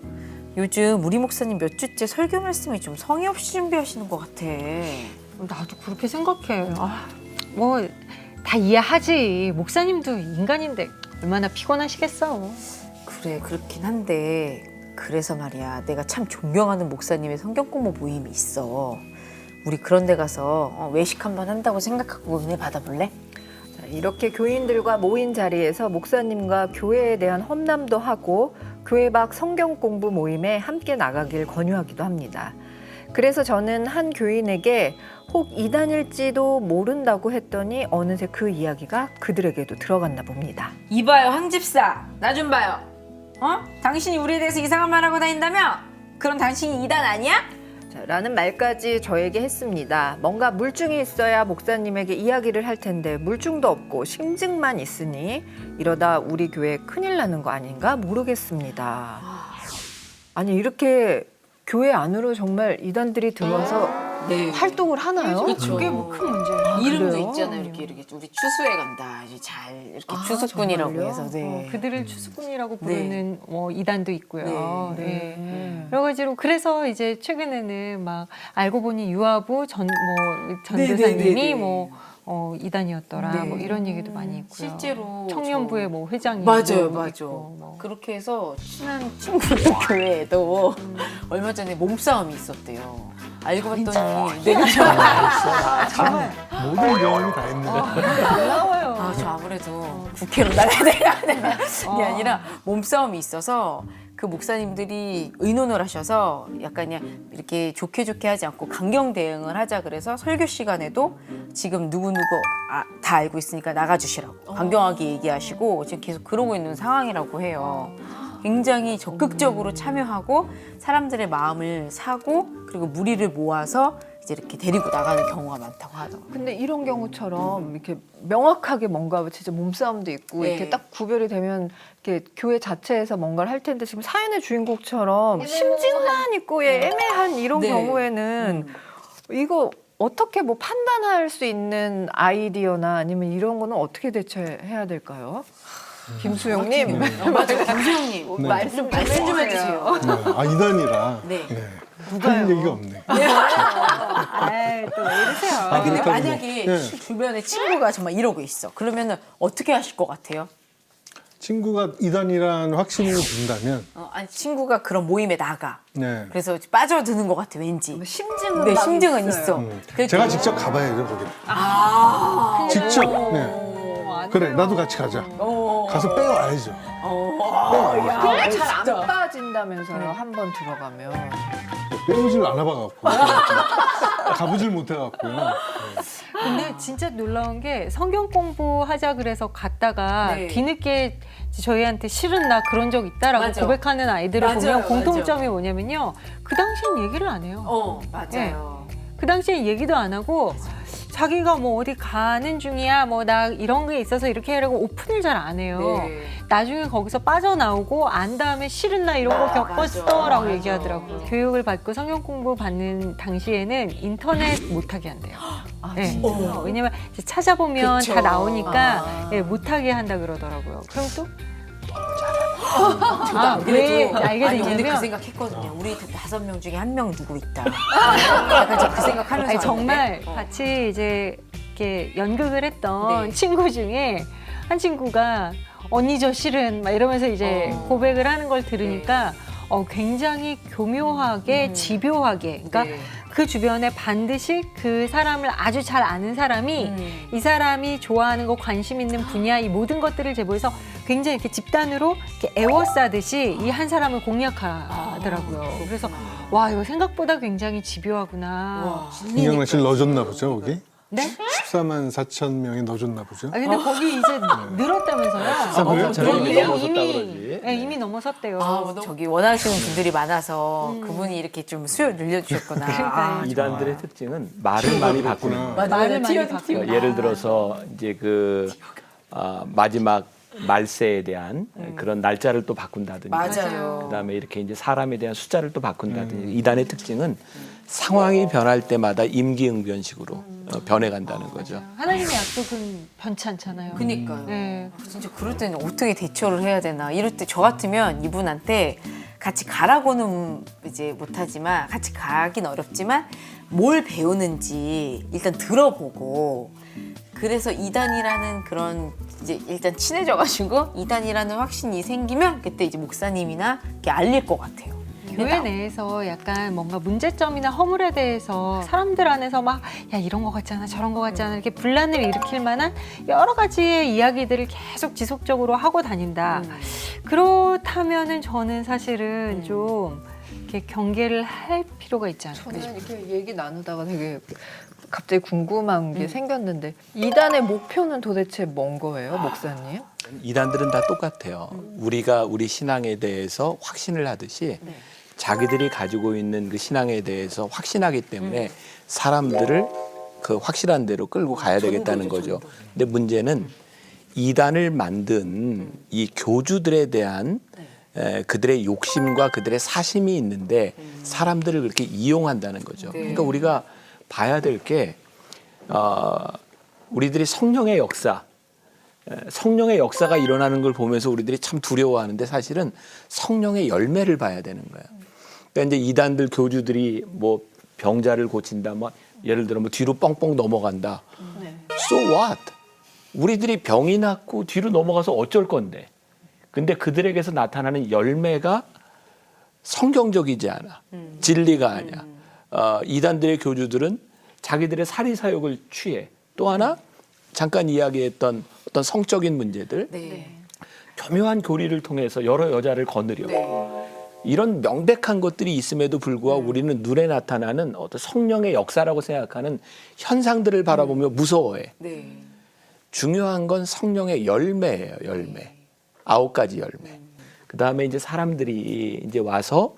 요즘 우리 목사님 몇 주째 설교 말씀이 좀 성의 없이 준비하시는 것 같아. 나도 그렇게 생각해. 뭐 다 이해하지. 목사님도 인간인데 얼마나 피곤하시겠어. 그래 그렇긴 한데 그래서 말이야 내가 참 존경하는 목사님의 성경 공부 모임이 있어. 우리 그런 데 가서 외식 한번 한다고 생각하고 은혜 받아볼래? 자, 이렇게 교인들과 모인 자리에서 목사님과 교회에 대한 험담도 하고 교회 밖 성경 공부 모임에 함께 나가길 권유하기도 합니다. 그래서 저는 한 교인에게 혹 이단일지도 모른다고 했더니 어느새 그 이야기가 그들에게도 들어갔나 봅니다. 이봐요 황 집사 나 좀 봐요. 당신이 우리에 대해서 이상한 말하고 다닌다며? 그럼 당신이 이단 아니야? 자, 라는 말까지 저에게 했습니다. 뭔가 물증이 있어야 목사님에게 이야기를 할 텐데 물증도 없고 심증만 있으니 이러다 우리 교회 큰일 나는 거 아닌가 모르겠습니다. 아니 이렇게 교회 안으로 정말 이단들이 들어와서 네. 활동을 하나요? 그쵸. 그게 뭐 큰 문제예요. 이름도 그래요? 있잖아요. 이렇게 우리 추수해 간다. 이제 잘 이렇게 추수꾼이라고 정말요? 해서 네. 그들을 추수꾼이라고 부르는 이단도 있고요. 네. 네. 여러 가지로 그래서 이제 최근에는 막 알고 보니 유아부 전도사님이 네. 이단이었더라. 네. 뭐 이런 얘기도 많이 있고요. 실제로 청년부의 뭐 회장이 맞아요, 있고 맞아. 뭐. 그렇게 해서 친한 친구들 교회에도 얼마 전에 몸싸움이 있었대요. 알고 봤더니 네, 정말 모든 경험이 다 했네. 놀라워요. 저 아무래도 국회로 나가야 되는 게 아니라 몸싸움이 있어서 그 목사님들이 의논을 하셔서 약간 그냥 이렇게 좋게 하지 않고 강경 대응을 하자 그래서 설교 시간에도 지금 누구누구 다 알고 있으니까 나가주시라고 강경하게 얘기하시고 지금 계속 그러고 있는 상황이라고 해요. 굉장히 적극적으로 참여하고 사람들의 마음을 사고 그리고 무리를 모아서 이제 이렇게 데리고 나가는 경우가 많다고 하더라고요. 근데 이런 경우처럼 이렇게 명확하게 뭔가 진짜 몸싸움도 있고 네. 이렇게 딱 구별이 되면 이렇게 교회 자체에서 뭔가를 할 텐데 지금 사연의 주인공처럼 심증만 있고 애매한 이런 네. 경우에는 이거 어떻게 뭐 판단할 수 있는 아이디어나 아니면 이런 거는 어떻게 대처해야 될까요? 김수영님 맞아요. 김수영님 네. 말씀 좀 해주세요. 네. 이단이라. 네. 할 얘기가 없네. 아이, 또 왜 이러세요? 근데 그렇다고 만약에 뭐, 주변에 친구가 정말 이러고 있어. 그러면은 어떻게 하실 것 같아요? 친구가 이단이라는 확신을 든다면, 아니 친구가 그런 모임에 나가. 네. 그래서 빠져드는 것 같아 왠지. 심증은 네 막 심증은 있어요. 있어. 그래도- 제가 직접 가봐야죠, 거기. 직접. 네. 그래, 나도 같이 가자. 가서 빼와야죠. 잘 안 빠진다면서요. 한 번 들어가면. 빼오질 않아봐갖고. 가보질 못해갖고요. 근데 진짜 놀라운 게 성경 공부하자 그래서 갔다가 네. 뒤늦게 저희한테 실은 나 그런 적 있다라고 맞아. 고백하는 아이들을 맞아요, 보면 맞아. 공통점이 뭐냐면요. 그 당시엔 얘기를 안 해요. 맞아요. 그 당시엔 얘기도 안 하고 자기가 뭐 어디 가는 중이야 뭐 나 이런 게 있어서 이렇게 하려고 오픈을 잘 안 해요. 네. 나중에 거기서 빠져나오고 안 다음에 싫은 나 이런 거 겪었어라고 맞아. 얘기하더라고요. 교육을 받고 성경 공부 받는 당시에는 인터넷 못하게 한대요. 네. 왜냐면 이제 찾아보면 그쵸. 다 나오니까 네, 못하게 한다 그러더라고요. 그럼 또? 왜 알게 아니 근데 그 됐냐면 생각했거든요. 우리 5명 중에 1명 누구 있다. 약간 저그 생각하면서 아니, 정말 왔는데. 같이 이제 이렇게 연극을 했던 네. 친구 중에 한 친구가 언니 저 실은 막 이러면서 이제 고백을 하는 걸 들으니까 굉장히 교묘하게 집요하게 그러니까 네. 그 주변에 반드시 그 사람을 아주 잘 아는 사람이 이 사람이 좋아하는 거 관심 있는 분야 이 모든 것들을 제보해서 굉장히 이렇게 집단으로 이렇게 애워싸듯이 이 한 사람을 공략하더라고요. 그래서 와 이거 생각보다 굉장히 집요하구나. 김경란 씨를 넣어줬나 보죠, 거기? 네? 14만 4천 명이 넣어줬나 보죠? 아 근데 거기 이제 늘었다면서요? 그래요? 저는 이미 넘어섰다 이미 그러지. 네, 이미 넘어섰대요. 저기 원하시는 분들이 많아서 그분이 이렇게 좀 수요를 늘려주셨구나. 그러니까요. 이단들의 특징은 말을 많이 바꾸는 거예요. 말을 많이 바꾸고 예를 들어서 이제 마지막 말세에 대한 그런 날짜를 또 바꾼다든지 맞아요. 그다음에 이렇게 이제 사람에 대한 숫자를 또 바꾼다든지 이단의 특징은 상황이 변할 때마다 임기응변식으로 변해간다는 거죠. 하나님의 약속은 변치 않잖아요. 그니까요. 네. 진짜 그럴 때는 어떻게 대처를 해야 되나. 이럴 때 저 같으면 이분한테 같이 가라고는 이제 못하지만 같이 가긴 어렵지만 뭘 배우는지 일단 들어보고 그래서 이단이라는 그런 이제 일단 친해져가지고 이단이라는 확신이 생기면 그때 이제 목사님이나 이렇게 알릴 것 같아요. 교회 내에서 약간 뭔가 문제점이나 허물에 대해서 사람들 안에서 막 야 이런 거 같잖아 저런 거 같잖아 이렇게 분란을 일으킬 만한 여러 가지의 이야기들을 계속 지속적으로 하고 다닌다. 그렇다면은 저는 사실은 좀 이렇게 경계를 할 필요가 있지 않을까 싶어요. 저는 이렇게 얘기 나누다가 되게 갑자기 궁금한 게 생겼는데 이단의 목표는 도대체 뭔 거예요, 목사님? 이단들은 다 똑같아요. 우리가 우리 신앙에 대해서 확신을 하듯이 자기들이 가지고 있는 그 신앙에 대해서 확신하기 때문에 사람들을 그 확실한 대로 끌고 가야 되겠다는 거죠. 근데 문제는 이단을 만든 이 교주들에 대한 그들의 욕심과 그들의 사심이 있는데 사람들을 그렇게 이용한다는 거죠. 그러니까 우리가 봐야 될 게 우리들이 성령의 역사가 일어나는 걸 보면서 우리들이 참 두려워하는데 사실은 성령의 열매를 봐야 되는 거예요. 그러니까 이제 이단들 교주들이 뭐 병자를 고친다, 뭐 예를 들어 뭐 뒤로 뻥뻥 넘어간다. So what? 우리들이 병이 낫고 뒤로 넘어가서 어쩔 건데. 근데 그들에게서 나타나는 열매가 성경적이지 않아. 진리가 아니야. 이단들의 교주들은 자기들의 사리사욕을 취해. 또 하나 잠깐 이야기했던 어떤 성적인 문제들, 교묘한 교리를 통해서 여러 여자를 거느려. 이런 명백한 것들이 있음에도 불구하고 우리는 눈에 나타나는 어떤 성령의 역사라고 생각하는 현상들을 바라보며 무서워해. 중요한 건 성령의 열매예요, 열매. 9가지 열매. 그 다음에 이제 사람들이 이제 와서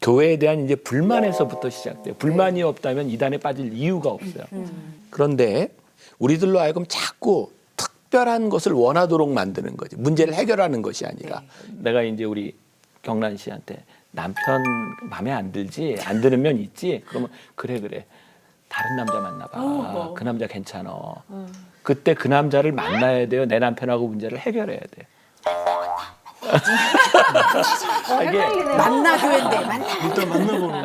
교회에 대한 이제 불만에서부터 시작돼요. 불만이 없다면 이단에 빠질 이유가 없어요. 그런데 우리들로 하여금 자꾸 특별한 것을 원하도록 만드는 거지. 문제를 해결하는 것이 아니라. 내가 이제 우리 경란 씨한테 남편 마음에 안 들지? 안 드는 면 있지? 그러면 그래. 다른 남자 만나봐. 그 남자 괜찮아. 그때 그 남자를 만나야 돼요. 내 남편하고 문제를 해결해야 돼. 이게 만나교회인데 일단 만나보는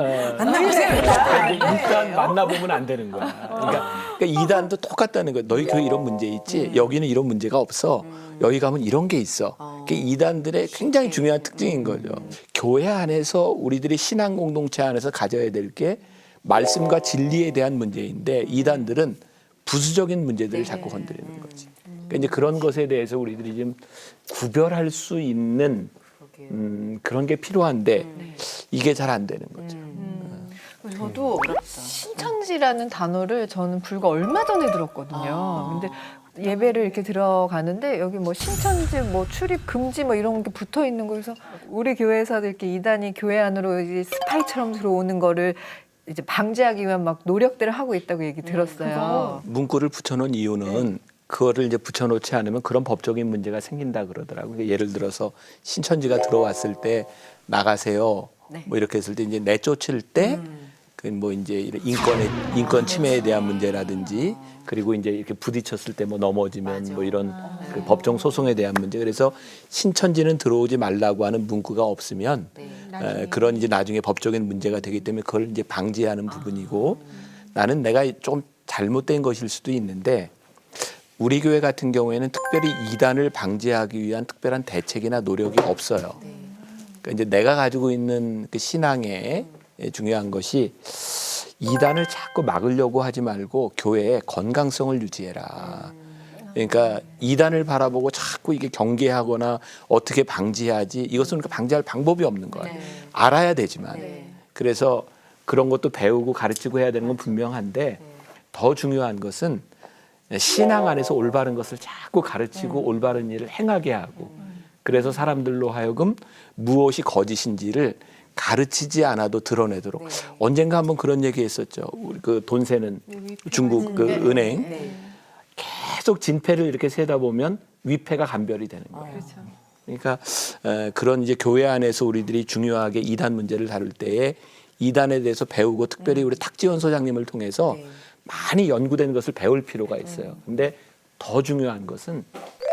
일단 만나보면 안 되는 거야. 그러니까 이단도 똑같다는 거야. 너희 교회 이런 문제 있지? 여기는 이런 문제가 없어. 여기 가면 이런 게 있어. 그게 이단들의 굉장히 중요한 특징인 거죠. 교회 안에서 우리들이 신앙 공동체 안에서 가져야 될 게 말씀과 진리에 대한 문제인데 이단들은 부수적인 문제들을 자꾸 건드리는 거지. 그러니까 이제 그런 것에 대해서 우리들이 좀 구별할 수 있는 그런 게 필요한데 이게 잘 안 되는 거죠. 저도 신천지라는 단어를 저는 불과 얼마 전에 들었거든요. 근데 예배를 이렇게 들어가는데 여기 뭐 신천지 뭐 출입 금지 뭐 이런 게 붙어 있는 거여서 우리 교회에서도 이렇게 이단이 교회 안으로 이제 스파이처럼 들어오는 거를 이제 방지하기 위한 막 노력들을 하고 있다고 얘기 들었어요. 문구를 붙여놓은 이유는 그거를 이제 붙여놓지 않으면 그런 법적인 문제가 생긴다 그러더라고요. 그러니까 예를 들어서 신천지가 들어왔을 때 나가세요. 뭐 이렇게 했을 때 이제 내쫓을 때 그 뭐 이제 이런 인권 침해에 대한 문제라든지 그리고 이제 이렇게 부딪혔을 때 뭐 넘어지면 뭐 이런 그 법정 소송에 대한 문제. 그래서 신천지는 들어오지 말라고 하는 문구가 없으면 그런 이제 나중에 법적인 문제가 되기 때문에 그걸 이제 방지하는 부분이고 나는 내가 좀 잘못된 것일 수도 있는데 우리 교회 같은 경우에는 특별히 이단을 방지하기 위한 특별한 대책이나 노력이 없어요. 그러니까 이제 내가 가지고 있는 그 신앙에 중요한 것이 이단을 자꾸 막으려고 하지 말고 교회의 건강성을 유지해라. 그러니까 이단을 바라보고 자꾸 이게 경계하거나 어떻게 방지해야지 이것은 방지할 방법이 없는 거예요. 알아야 되지만. 그래서 그런 것도 배우고 가르치고 해야 되는 건 분명한데 더 중요한 것은 신앙 안에서 올바른 것을 자꾸 가르치고 올바른 일을 행하게 하고 그래서 사람들로 하여금 무엇이 거짓인지를 가르치지 않아도 드러내도록 언젠가 한번 그런 얘기 했었죠. 우리 그 돈 세는 중국 그 은행 계속 진폐를 이렇게 세다 보면 위패가 감별이 되는 거예요. 그러니까 그런 이제 교회 안에서 우리들이 중요하게 이단 문제를 다룰 때에 이단에 대해서 배우고 특별히 우리 탁지원 소장님을 통해서 많이 연구된 것을 배울 필요가 있어요. 근데 더 중요한 것은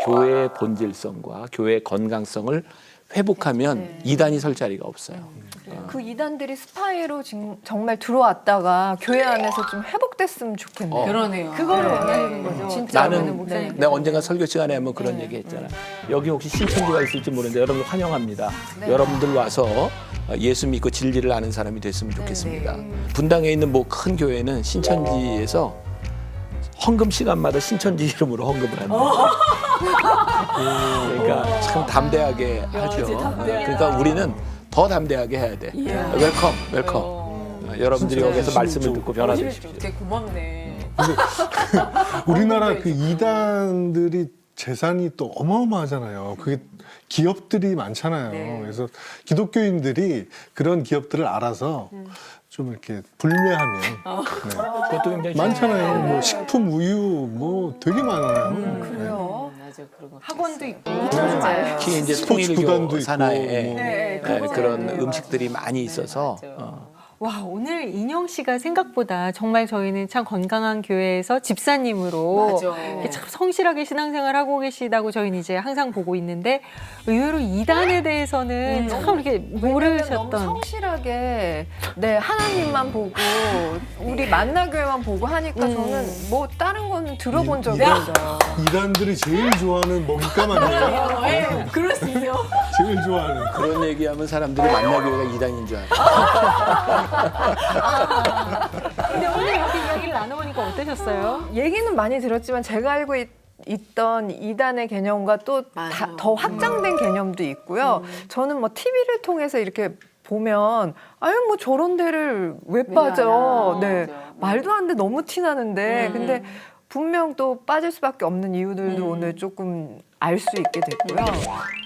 교회의 본질성과 교회의 건강성을 회복하면 이단이 설 자리가 없어요. 그 이단들이 스파이로 정말 들어왔다가 교회 안에서 좀 회복됐으면 좋겠네요. 그러네요. 그거를 원하시는 거죠. 진짜 나는 목사님. 내가 언젠가 설교 시간에 한번 그런 얘기 했잖아. 여기 혹시 신천지가 있을지 모르는데 여러분 환영합니다. 여러분들 와서 예수 믿고 진리를 아는 사람이 됐으면 좋겠습니다. 분당에 있는 뭐 큰 교회는 신천지에서 헌금 시간마다 신천지 이름으로 헌금을 한다. 그러니까 참 담대하게 하죠. 그러니까 우리는 더 담대하게 해야 돼. 웰컴, 웰컴. 여러분들이 여기서 말씀을 듣고 변화되십시오. 되게 고맙네. 우리나라 그 이단들이 재산이 또 어마어마하잖아요. 그게 기업들이 많잖아요. 그래서 기독교인들이 그런 기업들을 알아서 좀 이렇게 불매하면 그것도 굉장히 많잖아요. 뭐 식품, 우유 뭐 되게 많아요. 그래요. 맞아, 그런 거. 학원도 있고. 맞아요. 특히 이제 스포츠 구단도 통일교 있고, 산하에 뭐. 그런 음식들이 많이 있어서 와, 오늘 인영 씨가 생각보다 정말 저희는 참 건강한 교회에서 집사님으로 맞아. 이렇게 참 성실하게 신앙생활 하고 계시다고 저희는 이제 항상 보고 있는데 의외로 이단에 대해서는 참 이렇게 너무 모르셨던. 성실하게 하나님만 보고 우리 만나교회만 보고 하니까 저는 뭐 다른 건 들어본 적이 없어요. 이단들이 제일 좋아하는 먹잇감 아니에요? 그럴 수 있죠. 제일 좋아하는. 그런 얘기하면 사람들이 만나교회가 이단인 줄 알아. 근데 오늘 이렇게 이야기를 나눠보니까 어떠셨어요? 얘기는 많이 들었지만 제가 알고 있던 이단의 개념과 또 더 확장된 개념도 있고요. 저는 뭐 TV를 통해서 이렇게 보면 아유 뭐 저런 데를 왜 빠져? 네, 맞아. 말도 안 돼 너무 티 나는데 근데 분명 또 빠질 수밖에 없는 이유들도 오늘 조금 알 수 있게 됐고요.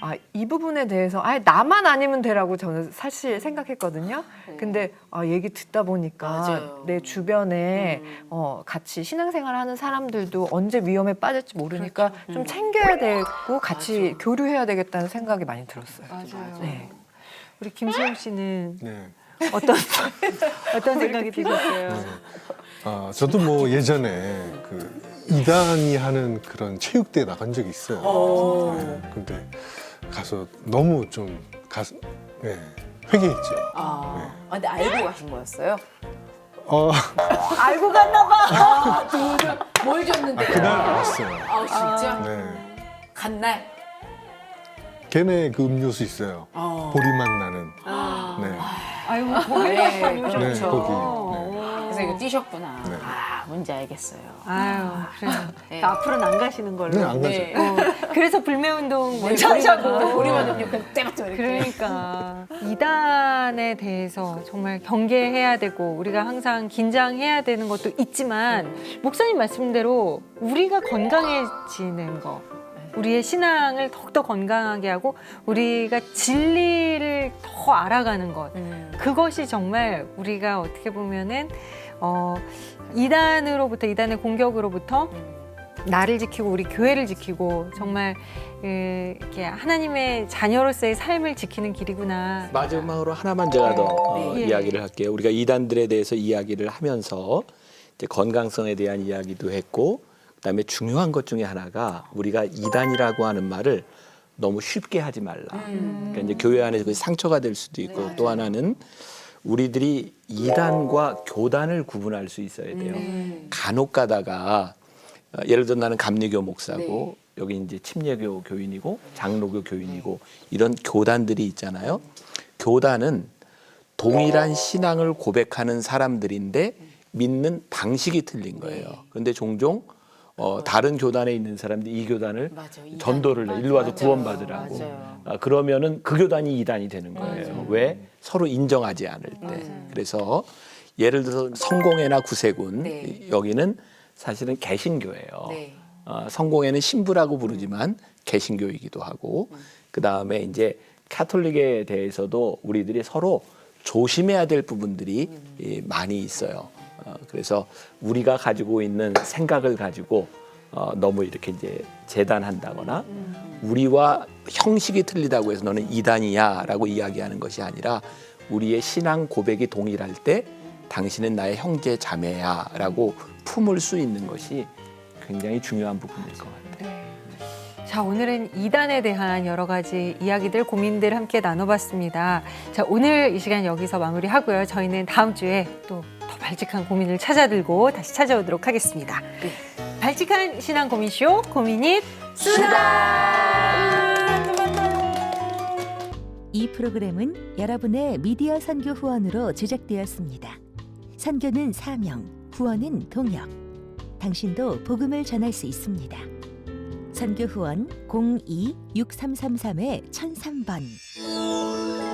아, 이 부분에 대해서 아예 나만 아니면 되라고 저는 사실 생각했거든요. 근데 얘기 듣다 보니까 맞아요. 내 주변에 같이 신앙생활하는 사람들도 언제 위험에 빠질지 모르니까 좀 챙겨야 되고 같이 교류해야 되겠다는 생각이 많이 들었어요. 맞아요. 네. 우리 김수영 씨는 네. 어떤 생각이 드셨어요? 아, 저도 뭐 예전에 그 이단이 하는 그런 체육대회 나간 적이 있어요. 네, 근데 가서 너무 좀 회개했죠. 근데 알고 가신 거였어요? 알고 갔나 봐. 뭘 줬는데? 그날 알았어요. 아, 진짜? 네. 간 날? 걔네 그 음료수 있어요. 보리맛 나는. 네. 아유, 거기를 네, 다녀오셨죠. 네, 거기. 그래서 이거 뛰셨구나. 네. 뭔지 알겠어요. 아유, 그래요. 네. 앞으로는 안 가시는 걸로. 네, 안 가죠. 네. 그래서 불매운동 먼저 하자고. 보리만 음료 그냥 때맞죠 이렇게. 그러니까 이단에 대해서 정말 경계해야 되고 우리가 항상 긴장해야 되는 것도 있지만 목사님 말씀대로 우리가 건강해지는 거, 우리의 신앙을 더욱더 건강하게 하고 우리가 진리를 더 알아가는 것, 그것이 정말 우리가 어떻게 보면은 이단의 공격으로부터 나를 지키고 우리 교회를 지키고 정말 이렇게 하나님의 자녀로서의 삶을 지키는 길이구나. 마지막으로 하나만 제가 더 네. 이야기를 할게요. 우리가 이단들에 대해서 이야기를 하면서 이제 건강성에 대한 이야기도 했고 그다음에 중요한 것 중에 하나가 우리가 이단이라고 하는 말을 너무 쉽게 하지 말라. 그러니까 이제 교회 안에서 그 상처가 될 수도 있고 또 하나는 우리들이 이단과 교단을 구분할 수 있어야 돼요. 간혹 가다가 예를 들어 나는 감리교 목사고 여기 이제 침례교 교인이고 장로교 교인이고 이런 교단들이 있잖아요. 교단은 동일한 신앙을 고백하는 사람들인데 믿는 방식이 틀린 거예요. 그런데 종종 다른 교단에 있는 사람들이 이 교단을 맞아, 이단. 전도를 해. 일로 와서 구원받으라고. 맞아요. 그러면은 그 교단이 이단이 되는 거예요. 왜? 서로 인정하지 않을 때. 그래서 예를 들어서 성공회나 구세군 네. 여기는 사실은 개신교예요. 네. 성공회는 신부라고 부르지만 개신교이기도 하고 그 다음에 이제 카톨릭에 대해서도 우리들이 서로 조심해야 될 부분들이 많이 있어요. 그래서 우리가 가지고 있는 생각을 가지고 너무 이렇게 이제 재단한다거나 우리와 형식이 틀리다고 해서 너는 이단이야라고 이야기하는 것이 아니라 우리의 신앙 고백이 동일할 때 당신은 나의 형제 자매야라고 품을 수 있는 것이 굉장히 중요한 부분일 것 같아요. 자, 오늘은 이단에 대한 여러 가지 이야기들, 고민들 함께 나눠봤습니다. 자, 오늘 이 시간 여기서 마무리하고요. 저희는 다음 주에 또 더 발칙한 고민을 찾아들고 다시 찾아오도록 하겠습니다. 발칙한 신앙 고민쇼 고민잇 이 프로그램은 여러분의 미디어 선교 후원으로 제작되었습니다. 선교는 사명, 후원은 동역. 당신도 복음을 전할 수 있습니다. 선교 후원 02-6333-1003번